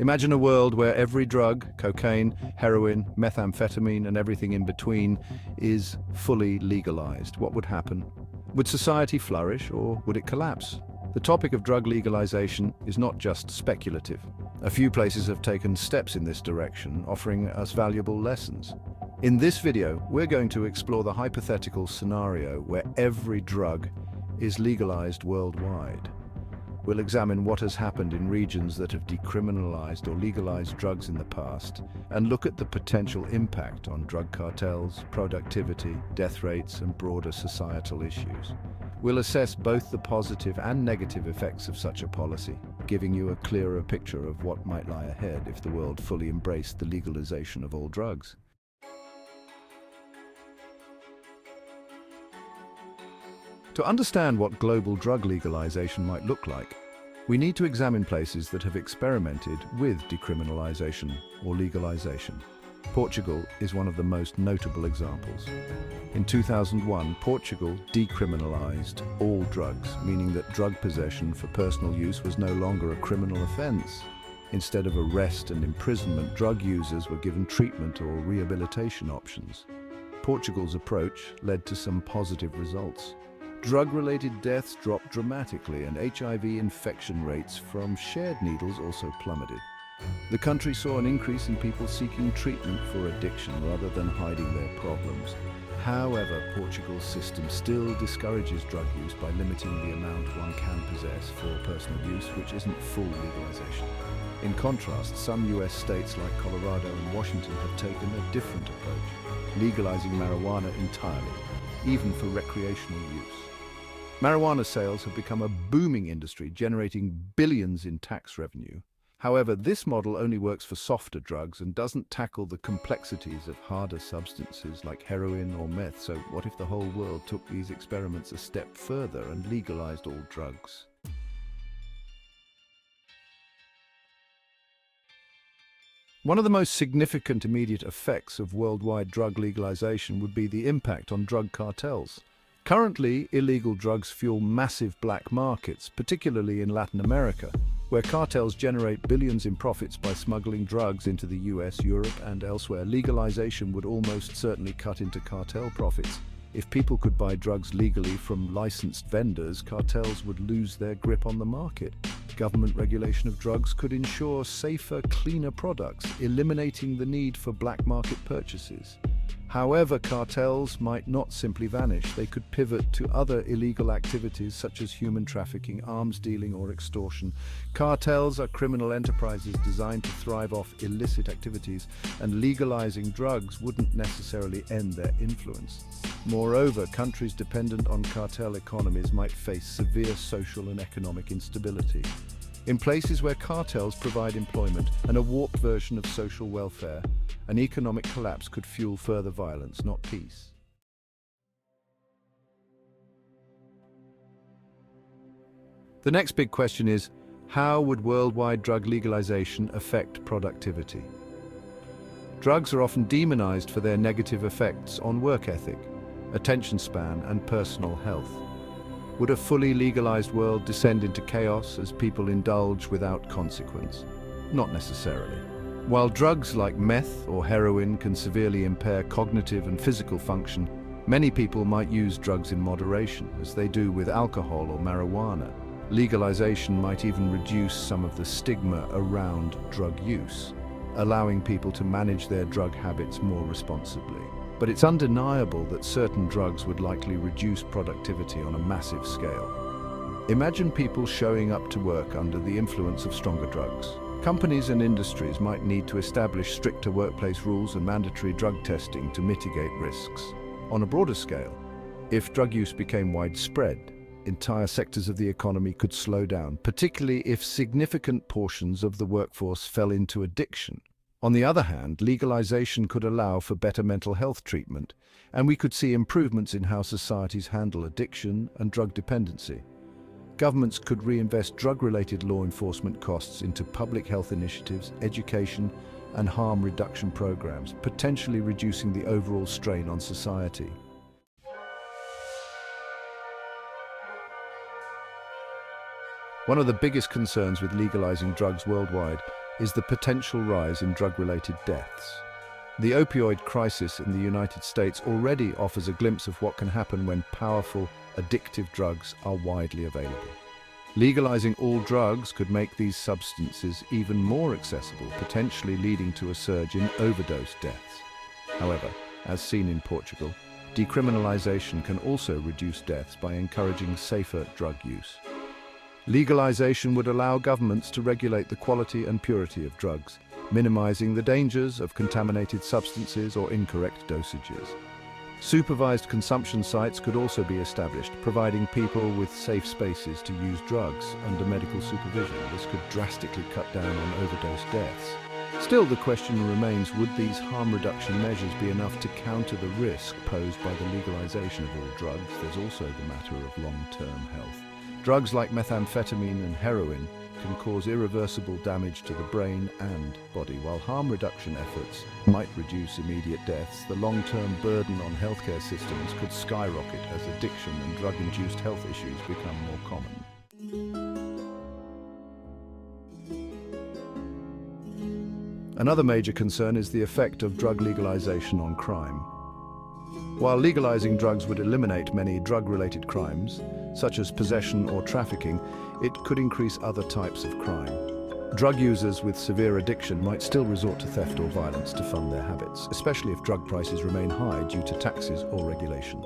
Imagine a world where every drug, cocaine, heroin, methamphetamine, and everything in between is fully legalized. What would happen? Would society flourish or would it collapse? The topic of drug legalization is not just speculative. A few places have taken steps in this direction, offering us valuable lessons. In this video, we're going to explore the hypothetical scenario where every drug is legalized worldwide. We'll examine what has happened in regions that have decriminalized or legalized drugs in the past, and look at the potential impact on drug cartels, productivity, death rates, and broader societal issues. We'll assess both the positive and negative effects of such a policy, giving you a clearer picture of what might lie ahead if the world fully embraced the legalization of all drugs. To understand what global drug legalization might look like, we need to examine places that have experimented with decriminalization or legalization. Portugal is one of the most notable examples. In 2001, Portugal decriminalized all drugs, meaning that drug possession for personal use was no longer a criminal offense. Instead of arrest and imprisonment, drug users were given treatment or rehabilitation options. Portugal's approach led to some positive results. Drug-related deaths dropped dramatically, and HIV infection rates from shared needles also plummeted. The country saw an increase in people seeking treatment for addiction rather than hiding their problems. However, Portugal's system still discourages drug use by limiting the amount one can possess for personal use, which isn't full legalization. In contrast, some US states like Colorado and Washington have taken a different approach, legalizing marijuana entirely, even for recreational use. Marijuana sales have become a booming industry, generating billions in tax revenue. However, this model only works for softer drugs and doesn't tackle the complexities of harder substances like heroin or meth. So what if the whole world took these experiments a step further and legalized all drugs? One of the most significant immediate effects of worldwide drug legalization would be the impact on drug cartels. Currently, illegal drugs fuel massive black markets, particularly in Latin America, where cartels generate billions in profits by smuggling drugs into the US, Europe, and elsewhere. Legalization would almost certainly cut into cartel profits. If people could buy drugs legally from licensed vendors, cartels would lose their grip on the market. Government regulation of drugs could ensure safer, cleaner products, eliminating the need for black market purchases. However, cartels might not simply vanish. They could pivot to other illegal activities such as human trafficking, arms dealing, or extortion. Cartels are criminal enterprises designed to thrive off illicit activities, and legalizing drugs wouldn't necessarily end their influence. Moreover, countries dependent on cartel economies might face severe social and economic instability. In places where cartels provide employment and a warped version of social welfare, an economic collapse could fuel further violence, not peace. The next big question is, how would worldwide drug legalization affect productivity? Drugs are often demonized for their negative effects on work ethic, attention span, and personal health. Would a fully legalized world descend into chaos as people indulge without consequence? Not necessarily. While drugs like meth or heroin can severely impair cognitive and physical function, many people might use drugs in moderation, as they do with alcohol or marijuana. Legalization might even reduce some of the stigma around drug use, allowing people to manage their drug habits more responsibly. But it's undeniable that certain drugs would likely reduce productivity on a massive scale. Imagine people showing up to work under the influence of stronger drugs. Companies and industries might need to establish stricter workplace rules and mandatory drug testing to mitigate risks. On a broader scale, if drug use became widespread, entire sectors of the economy could slow down, particularly if significant portions of the workforce fell into addiction. On the other hand, legalization could allow for better mental health treatment, and we could see improvements in how societies handle addiction and drug dependency. Governments could reinvest drug-related law enforcement costs into public health initiatives, education, and harm reduction programs, potentially reducing the overall strain on society. One of the biggest concerns with legalizing drugs worldwide is the potential rise in drug-related deaths. The opioid crisis in the United States already offers a glimpse of what can happen when powerful, addictive drugs are widely available. Legalizing all drugs could make these substances even more accessible, potentially leading to a surge in overdose deaths. However, as seen in Portugal, decriminalization can also reduce deaths by encouraging safer drug use. Legalization would allow governments to regulate the quality and purity of drugs, minimizing the dangers of contaminated substances or incorrect dosages. Supervised consumption sites could also be established, providing people with safe spaces to use drugs under medical supervision. This could drastically cut down on overdose deaths. Still, the question remains, would these harm reduction measures be enough to counter the risk posed by the legalization of all drugs? There's also the matter of long-term health. Drugs like methamphetamine and heroin can cause irreversible damage to the brain and body. While harm reduction efforts might reduce immediate deaths, the long-term burden on healthcare systems could skyrocket as addiction and drug-induced health issues become more common. Another major concern is the effect of drug legalization on crime. While legalizing drugs would eliminate many drug-related crimes, such as possession or trafficking, it could increase other types of crime. Drug users with severe addiction might still resort to theft or violence to fund their habits, especially if drug prices remain high due to taxes or regulation.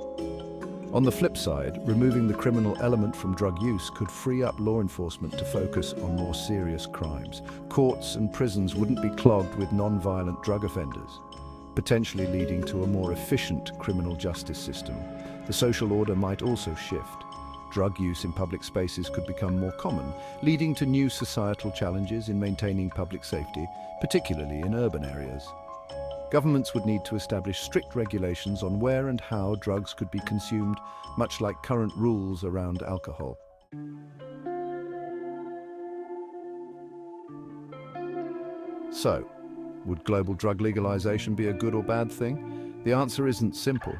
On the flip side, removing the criminal element from drug use could free up law enforcement to focus on more serious crimes. Courts and prisons wouldn't be clogged with non-violent drug offenders, potentially leading to a more efficient criminal justice system. The social order might also shift. Drug use in public spaces could become more common, leading to new societal challenges in maintaining public safety, particularly in urban areas. Governments would need to establish strict regulations on where and how drugs could be consumed, much like current rules around alcohol. So, would global drug legalization be a good or bad thing? The answer isn't simple.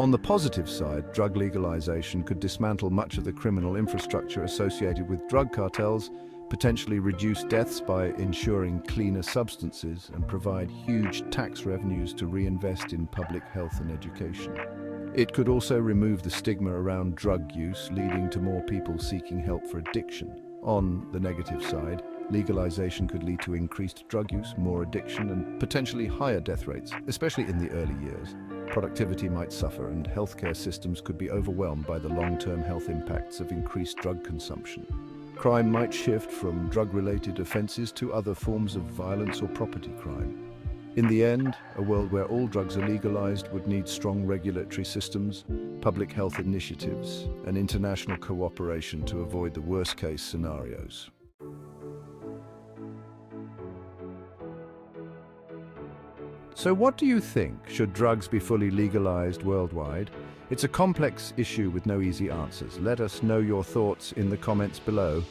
On the positive side, drug legalization could dismantle much of the criminal infrastructure associated with drug cartels, potentially reduce deaths by ensuring cleaner substances, and provide huge tax revenues to reinvest in public health and education. It could also remove the stigma around drug use, leading to more people seeking help for addiction. On the negative side, legalization could lead to increased drug use, more addiction, and potentially higher death rates, especially in the early years. Productivity might suffer, and healthcare systems could be overwhelmed by the long-term health impacts of increased drug consumption. Crime might shift from drug-related offenses to other forms of violence or property crime. In the end, a world where all drugs are legalized would need strong regulatory systems, public health initiatives, and international cooperation to avoid the worst-case scenarios. So what do you think? Should drugs be fully legalized worldwide? It's a complex issue with no easy answers. Let us know your thoughts in the comments below.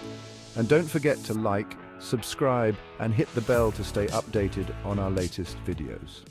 And don't forget to like, subscribe, and hit the bell to stay updated on our latest videos.